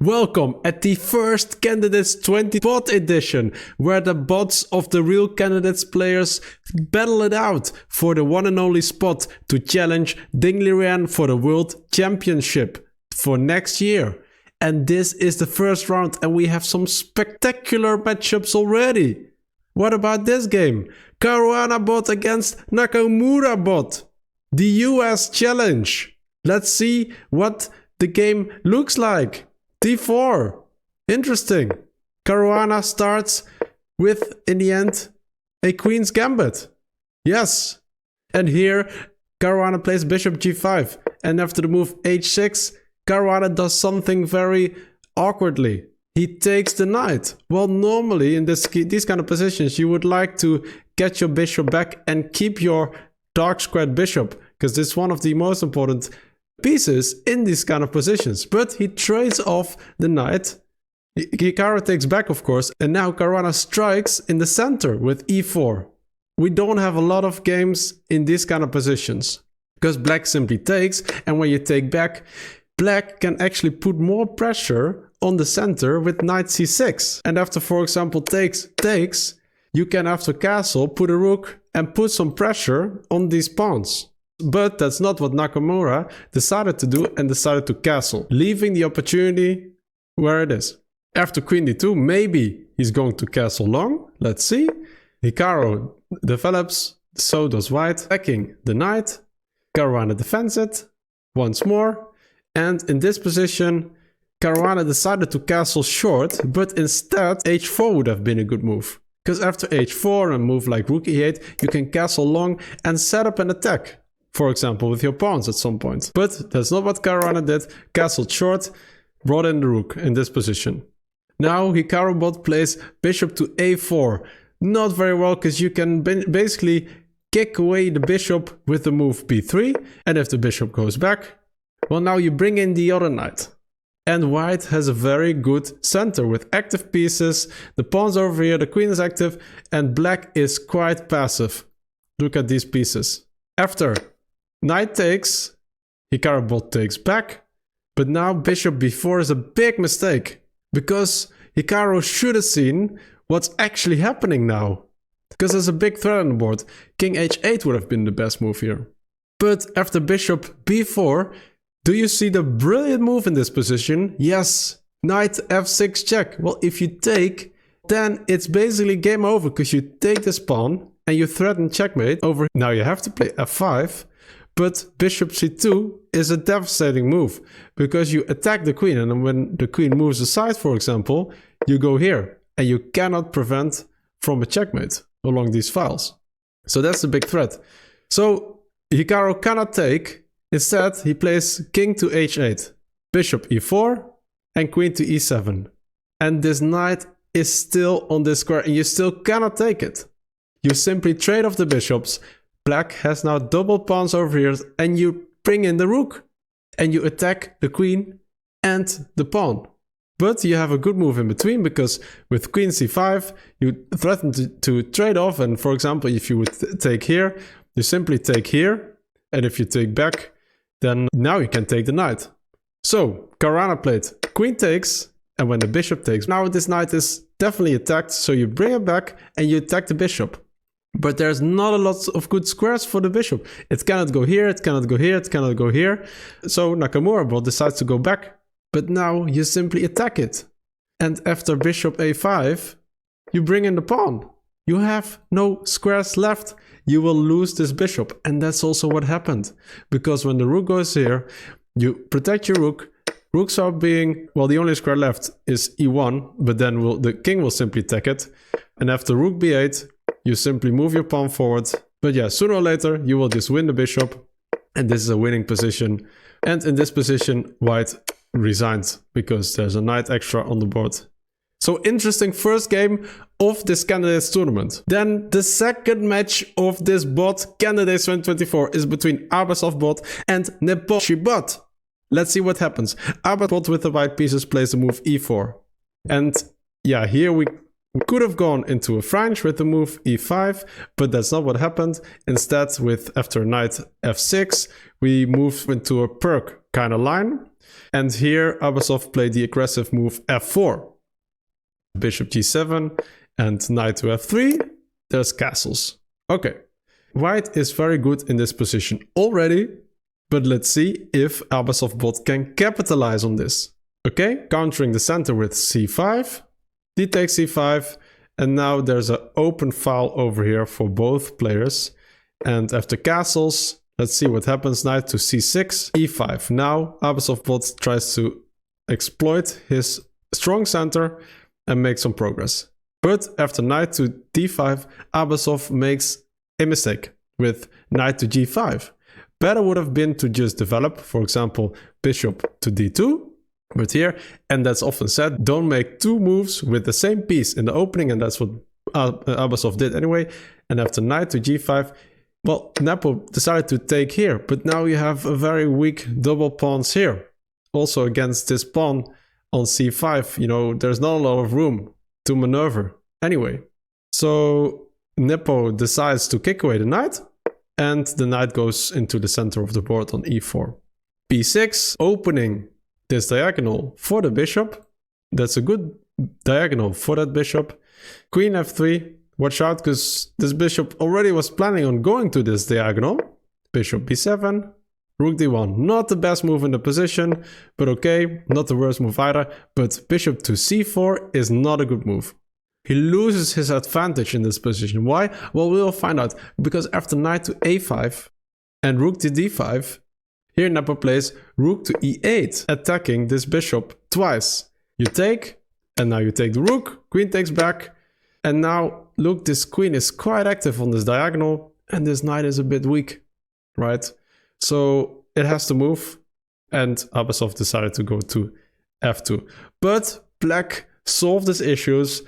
Welcome at the first Candidates 20 bot edition, where the bots of the real Candidates players battle it out for the one and only spot to challenge Liren for the World Championship for next year. And this is the first round and we have some spectacular matchups already. What about this game? Caruana bot against Nakamura bot. The US challenge. Let's see what the game looks like. D4. Interesting. Caruana starts with, in the end, a Queen's Gambit. Yes. And here, Caruana plays Bishop G5. And after the move H6, Caruana does something very awkwardly. He takes the knight. Well, normally in these kind of positions, you would like to get your bishop back and keep your dark squared bishop, because this is one of the most important pieces in these kind of positions. But he trades off the knight. Hikaru takes back, of course, and now Caruana strikes in the center with e4. We don't have a lot of games in these kind of positions, because black simply takes, and when you take back, black can actually put more pressure on the center with knight c6. And after, for example, takes, you can, after castle, put a rook and put some pressure on these pawns. But that's not what Nakamura decided to do and decided to castle, leaving the opportunity where it is. After queen d2, maybe he's going to castle long. Let's see. Hikaru develops, so does white, attacking the knight. Caruana defends it once more. And in this position, Caruana decided to castle short, but instead h4 would have been a good move. Because after h4 and move like rook e8, you can castle long and set up an attack. For example, with your pawns at some point. But that's not what Caruana did. Castled short, brought in the rook in this position. Now Hikaru bot plays bishop to a4. Not very well, because you can basically kick away the bishop with the move b3. And if the bishop goes back, well, now you bring in the other knight. And white has a very good center with active pieces. The pawns over here, the queen is active, and black is quite passive. Look at these pieces. After knight takes, Hikaru bot takes back, but now bishop b4 is a big mistake, because Hikaru should have seen what's actually happening now. Because there's a big threat on the board. King h8 would have been the best move here. But after bishop b4, do you see the brilliant move in this position? Yes, knight f6 check. Well, if you take, then it's basically game over, because you take this pawn and you threaten checkmate over. Now you have to play f5. But bishop c2 is a devastating move, because you attack the queen, and when the queen moves aside, for example, you go here, and you cannot prevent from a checkmate along these files. So that's a big threat. So Hikaru cannot take. Instead, he plays king to h8, bishop e4, and queen to e7. And this knight is still on this square, and you still cannot take it. You simply trade off the bishops. Black has now double pawns over here, and you bring in the rook. And you attack the queen and the pawn. But you have a good move in between, because with queen c5, you threaten to trade off. And for example, if you would take here, you simply take here. And if you take back, then now you can take the knight. So Caruana played queen takes, and when the bishop takes, now this knight is definitely attacked. So you bring it back and you attack the bishop. But there's not a lot of good squares for the bishop. It cannot go here, it cannot go here, it cannot go here. So Nakamura bot decides to go back. But now you simply attack it. And after bishop a5, you bring in the pawn. You have no squares left. You will lose this bishop. And that's also what happened. Because when the rook goes here, you protect your rook. Rooks are being, well, the only square left is e1, but then the king will simply take it. And after rook b8, you simply move your pawn forward. But yeah, sooner or later, you will just win the bishop. And this is a winning position. And in this position, white resigned, because there's a knight extra on the board. So interesting first game of this Candidates tournament. Then the second match of this bot, Candidates 2024, is between Abasov bot and Nepo bot. Let's see what happens. Abasov bot with the white pieces plays the move e4. And yeah, here we could have gone into a French with the move e5, but that's not what happened. Instead, after knight f6, we moved into a Pragg kind of line. And here Abasov played the aggressive move f4. Bishop g7 and knight to f3. There's castles. Okay. White is very good in this position already, but let's see if Abasov bot can capitalize on this. Okay, countering the center with c5, d takes c5, and now there's an open file over here for both players. And after castles, let's see what happens. Knight to c6, e5. Now Abasov bot tries to exploit his strong center and make some progress. But after knight to d5, Abasov makes a mistake with knight to g5. Better would have been to just develop, for example, bishop to d2. But here, and that's often said, don't make two moves with the same piece in the opening, and that's what Abasov did anyway. And after knight to g5, well, Nepo decided to take here, but now you have a very weak double pawns here. Also against this pawn on c5, you know, there's not a lot of room to maneuver anyway. So Nepo decides to kick away the knight, and the knight goes into the center of the board on e4. b6, opening this diagonal for the bishop. That's a good diagonal for that bishop. Queen f3. Watch out, because this bishop already was planning on going to this diagonal. Bishop b7. Rook d1. Not the best move in the position, but okay. Not the worst move either. But bishop to c4 is not a good move. He loses his advantage in this position. Why? Well, we'll find out. Because after knight to a5 and rook to d5, here Nepo plays rook to e8, attacking this bishop twice. You take, and now you take the rook, queen takes back, and now look, this queen is quite active on this diagonal, and this knight is a bit weak, right? So it has to move, and Abasov decided to go to f2. But Black solved his issues.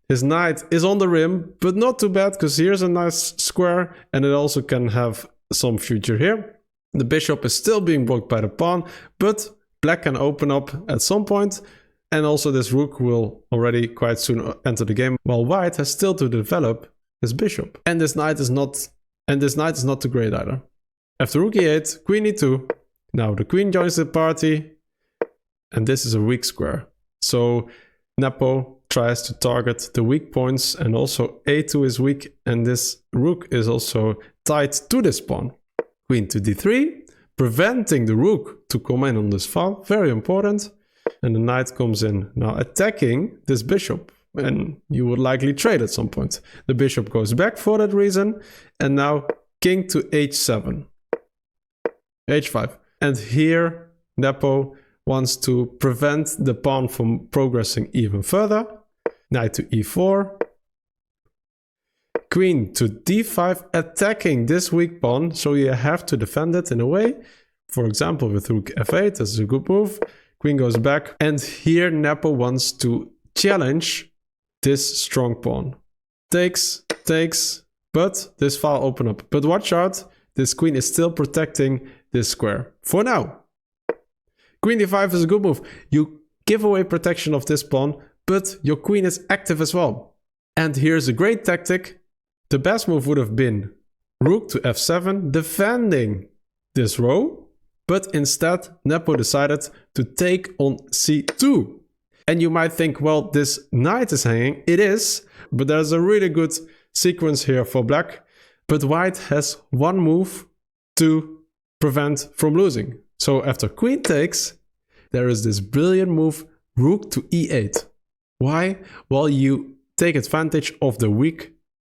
His knight is on the rim, but not too bad, because here's a nice square, and it also can have some future here. The bishop is still being blocked by the pawn, but Black can open up at some point, and also this rook will already quite soon enter the game, while White has still to develop his bishop. And this knight is not too great either. After rook e8, queen e2. Now the queen joins the party, and this is a weak square. So Nepo tries to target the weak points, and also a2 is weak, and this rook is also tied to this pawn. Queen to d3, preventing the rook to come in on this file, very important. And the knight comes in, now attacking this bishop, and you would likely trade at some point. The bishop goes back for that reason, and now king to h7, h5. And here Nepo wants to prevent the pawn from progressing even further. Knight to e4. Queen to d5, attacking this weak pawn, so you have to defend it in a way. For example, with rook f8, that's a good move. Queen goes back, and here Nepo wants to challenge this strong pawn. Takes, but this file open up. But watch out, this queen is still protecting this square. For now. Queen d5 is a good move. You give away protection of this pawn, but your queen is active as well. And here's a great tactic. The best move would have been rook to f7, defending this row. But instead, Nepo decided to take on c2. And you might think, well, this knight is hanging. It is, but there's a really good sequence here for Black. But White has one move to prevent from losing. So after queen takes, there is this brilliant move, rook to e8. Why? Well, you take advantage of the weak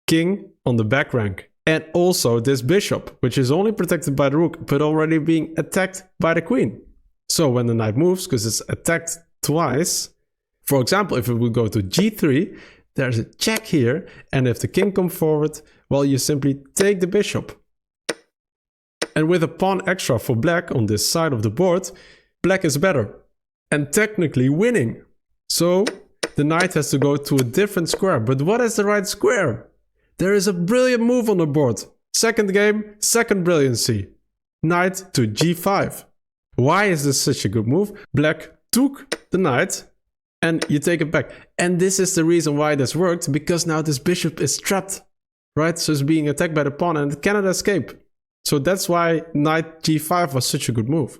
king on the back rank. And also this bishop, which is only protected by the rook, but already being attacked by the queen. So when the knight moves, because it's attacked twice, for example, if it would go to g3, there's a check here. And if the king comes forward, well, you simply take the bishop. And with a pawn extra for Black on this side of the board, Black is better and technically winning. So the knight has to go to a different square. But what is the right square? There is a brilliant move on the board. Second game, second brilliancy. Knight to g5. Why is this such a good move? Black took the knight and you take it back. And this is the reason why this worked, because now this bishop is trapped, right? So it's being attacked by the pawn and it cannot escape. So that's why knight g5 was such a good move.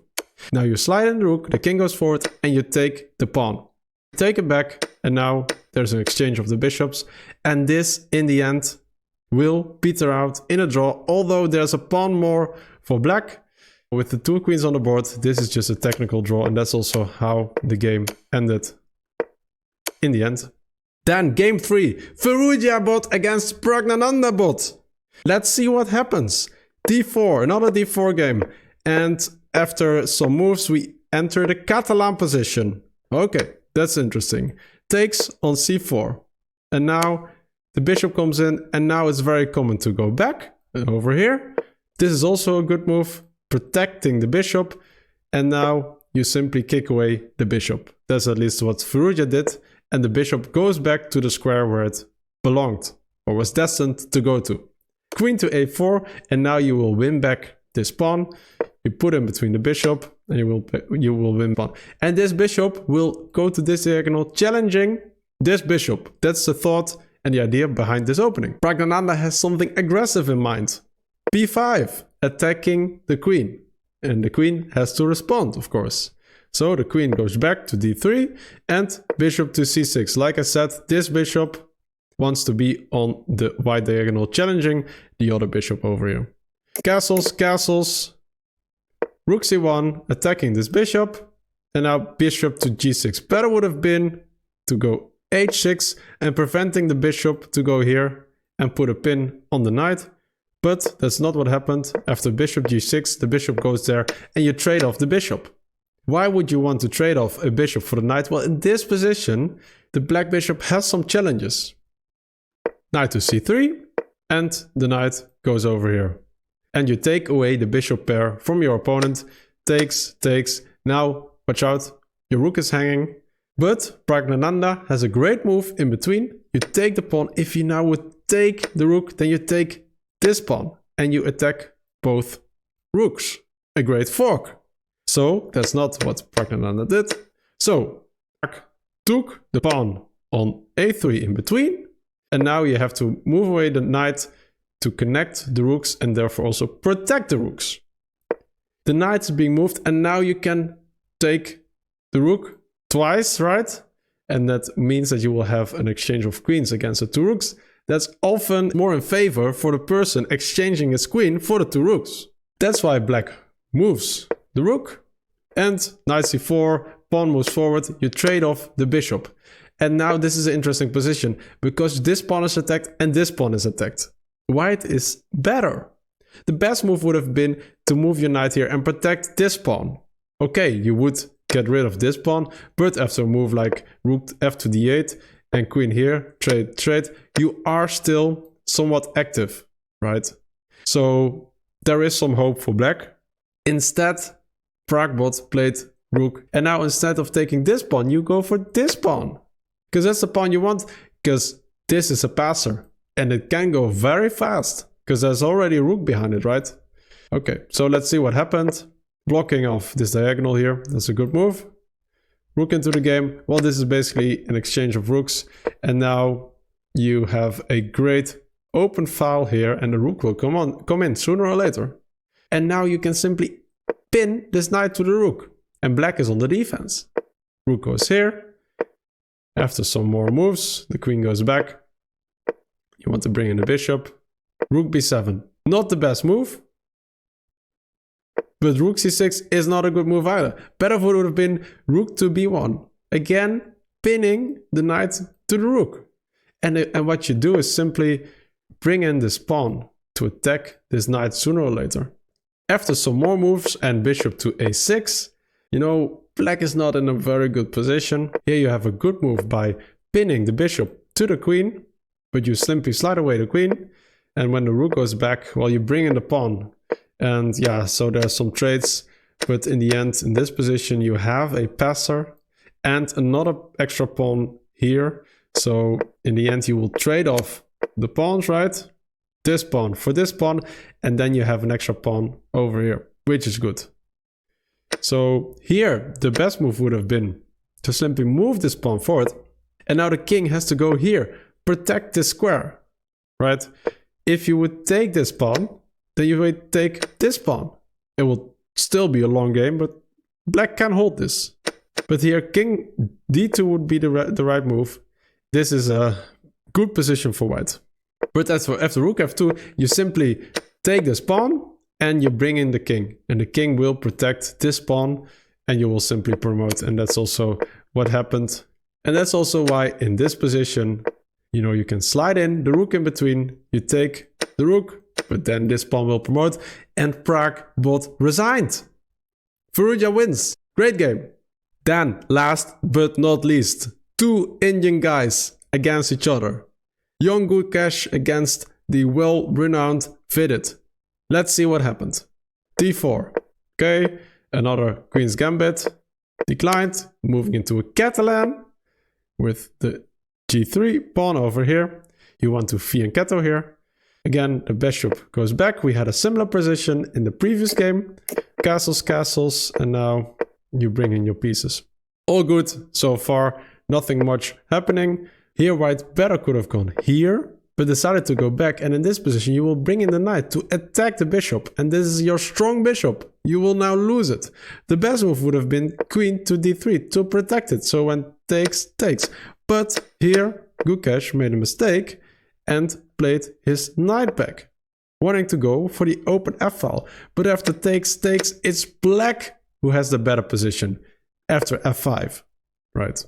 Now you slide in the rook, the king goes forward, and you take the pawn. Take it back, and now there's an exchange of the bishops. And this, in the end, will peter out in a draw, although there's a pawn more for black. With the 2 queens on the board, this is just a technical draw, and that's also how the game ended in the end. Then game 3, Firouzja bot against Pragg bot. Let's see what happens. d4, another d4 game. And after some moves, we enter the Catalan position. Okay, that's interesting. Takes on c4. And now the bishop comes in, and now it's very common to go back over here. This is also a good move, protecting the bishop. And now you simply kick away the bishop. That's at least what Firouzja did. And the bishop goes back to the square where it belonged, or was destined to go to. Queen to a4, and now you will win back this pawn. You put in between the bishop, and you will win pawn. And this bishop will go to this diagonal, challenging this bishop. That's the thought and the idea behind this opening. Pragg has something aggressive in mind. b5, attacking the queen. And the queen has to respond, of course. So the queen goes back to d3 and bishop to c6. Like I said, this bishop wants to be on the white diagonal, challenging the other bishop over here. Castles, castles. Rook c1, attacking this bishop. And now bishop to g6. Better would have been to go h6 and preventing the bishop to go here and put a pin on the knight. But that's not what happened. After bishop g6, the bishop goes there and you trade off the bishop. Why would you want to trade off a bishop for the knight? Well, in this position, the black bishop has some challenges. Knight to c3, and the knight goes over here. And you take away the bishop pair from your opponent. Takes, takes. Now, watch out, your rook is hanging. But Pragg has a great move in between. You take the pawn. If you now would take the rook, then you take this pawn. And you attack both rooks. A great fork. So that's not what Pragg did. So Pragg took the pawn on a3 in between. And now you have to move away the knight to connect the rooks and therefore also protect the rooks. The knight is being moved and now you can take the rook twice, right? And that means that you will have an exchange of queens against the 2 rooks. That's often more in favor for the person exchanging his queen for the 2 rooks. That's why black moves the rook, and knight c4, pawn moves forward, you trade off the bishop. And now this is an interesting position, because this pawn is attacked and this pawn is attacked. White is better. The best move would have been to move your knight here and protect this pawn. Okay, you would get rid of this pawn, but after a move like rook f to d8 and queen here, trade, you are still somewhat active, right? So there is some hope for black. Instead, Pragg played rook, and now instead of taking this pawn, you go for this pawn. Because that's the pawn you want, because this is a passer, and it can go very fast, because there's already a rook behind it, right? Okay, so let's see what happened. Blocking off this diagonal here, that's a good move. Rook into the game. Well, this is basically an exchange of rooks, and now you have a great open file here, and the rook will come in sooner or later. And now you can simply pin this knight to the rook, and black is on the defense. Rook goes here. After some more moves, the queen goes back. You want to bring in the bishop. Rook b7. Not the best move. But rook c6 is not a good move either. Better would have been rook to b1. Again, pinning the knight to the rook. And what you do is simply bring in this pawn to attack this knight sooner or later. After some more moves and bishop to a6, you know, black is not in a very good position. Here you have a good move by pinning the bishop to the queen, but you simply slide away the queen. And when the rook goes back, well, you bring in the pawn. And yeah, so there's some trades, but in the end, in this position, you have a passer and another extra pawn here. So in the end, you will trade off the pawns, right? This pawn for this pawn, and then you have an extra pawn over here, which is good. So here, the best move would have been to simply move this pawn forward, and now the king has to go here, protect this square, right? If you would take this pawn, then you would take this pawn. It will still be a long game, but black can hold this. But here, king d2 would be the right move. This is a good position for white. But as for after rook f2, you simply take this pawn and you bring in the king. And the king will protect this pawn and you will simply promote. And that's also what happened. And that's also why in this position, you know, you can slide in the rook in between. You take the rook, but then this pawn will promote. And Pragg bot resigned. Firouzja wins. Great game. Then, last but not least, two Indian guys against each other. Young Gukesh against the well-renowned Vidit. Let's see what happened. d4. Okay, another Queen's Gambit. Declined, moving into a Catalan with the g3 pawn over here. You want to fianchetto here. Again, the bishop goes back. We had a similar position in the previous game. Castles, castles, and now you bring in your pieces. All good so far, nothing much happening. Here white better could have gone here, but decided to go back, and in this position you will bring in the knight to attack the bishop, and this is your strong bishop. You will now lose it. The best move would have been queen to d3 to protect it, so when takes, takes. But here Gukesh made a mistake and played his knight back, wanting to go for the open f-file. But after takes, takes, it's black who has the better position after f5, right?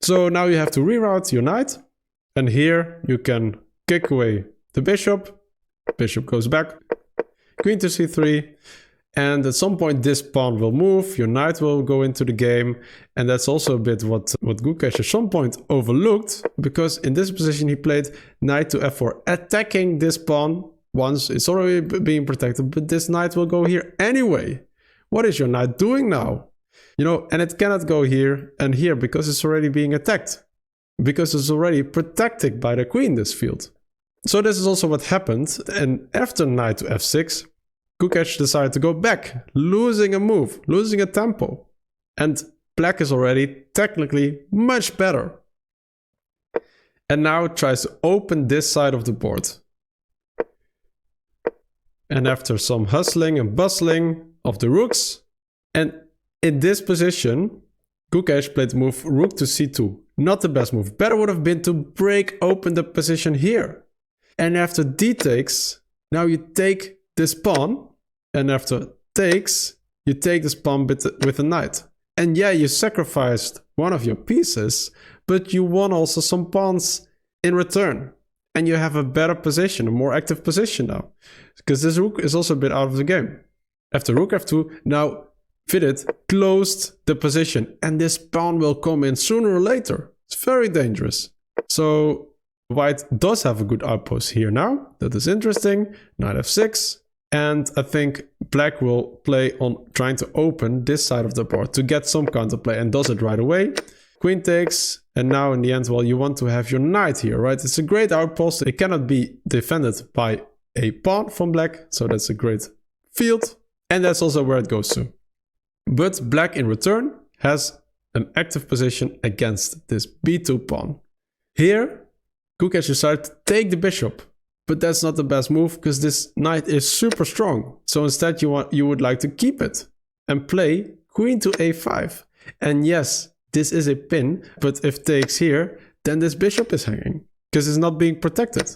So now you have to reroute your knight, and here you can kick away the bishop. Bishop goes back, queen to c3, and at some point this pawn will move, your knight will go into the game, and that's also a bit what Gukesh at some point overlooked, because in this position he played knight to f4, attacking this pawn once it's already being protected, but this knight will go here anyway. What is your knight doing now? You know, and it cannot go here and here because it's already being attacked. Because it's already protected by the queen, this field. So this is also what happened. And after knight to f6, Gukesh decided to go back, losing a move, losing a tempo. And black is already technically much better. And now tries to open this side of the board. And after some hustling and bustling of the rooks, and in this position, Gukesh played the move rook to c2. Not the best move. Better would have been to break open the position here. And after d takes, now you take this pawn. And after takes, you take this pawn with a knight. And yeah, you sacrificed one of your pieces, but you won also some pawns in return. And you have a better position, a more active position now. Because this rook is also a bit out of the game. After rook f2, now Vidit closed the position, and this pawn will come in sooner or later. It's very dangerous. So white does have a good outpost here now. That is interesting. Knight f6. And I think black will play on trying to open this side of the board to get some counterplay, and does it right away. Queen takes, and now in the end, well, you want to have your knight here, right? It's a great outpost. It cannot be defended by a pawn from black, so that's a great field. And that's also where it goes to. But black in return has an active position against this b2 pawn. Here, Gukesh decided to take the bishop, but that's not the best move because this knight is super strong. So instead you would like to keep it and play queen to a5. And yes, this is a pin, but if takes here, then this bishop is hanging because it's not being protected.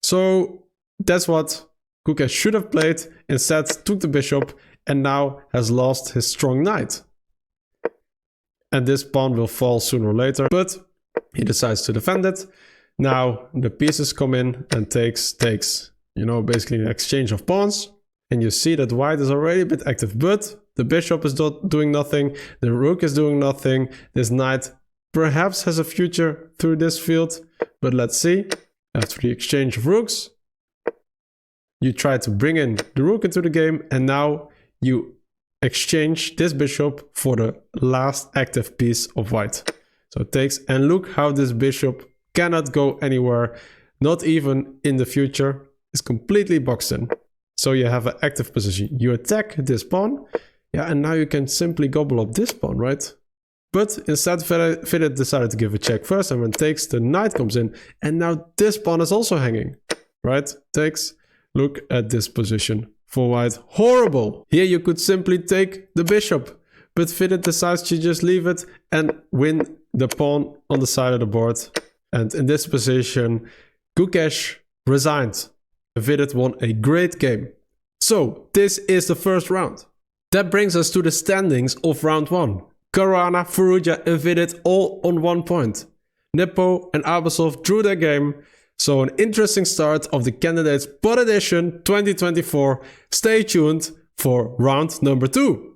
So that's what Gukesh should have played. Instead took the bishop and now has lost his strong knight. And this pawn will fall sooner or later, but he decides to defend it. Now the pieces come in and takes. You know, basically an exchange of pawns. And you see that white is already a bit active, but the bishop is not doing nothing. The rook is doing nothing. This knight perhaps has a future through this field, but let's see. After the exchange of rooks, you try to bring in the rook into the game, and now you exchange this bishop for the last active piece of white. So it takes, and look how this bishop cannot go anywhere, not even in the future. It's completely boxed in. So you have an active position. You attack this pawn, yeah, and now you can simply gobble up this pawn, right? But instead, Vidit decided to give a check first, and when takes, the knight comes in, and now this pawn is also hanging, right? Takes. Look at this position for white. Horrible. Here you could simply take the bishop, but Vidit decides to just leave it and win the pawn on the side of the board. And in this position, Gukesh resigned. Vidit won a great game. So this is the first round. That brings us to the standings of round 1. Caruana, Firouzja and Vidit all on 1 point. Nepo and Abasov drew their game. So an interesting start of the Candidates Pot Edition 2024. Stay tuned for round number 2.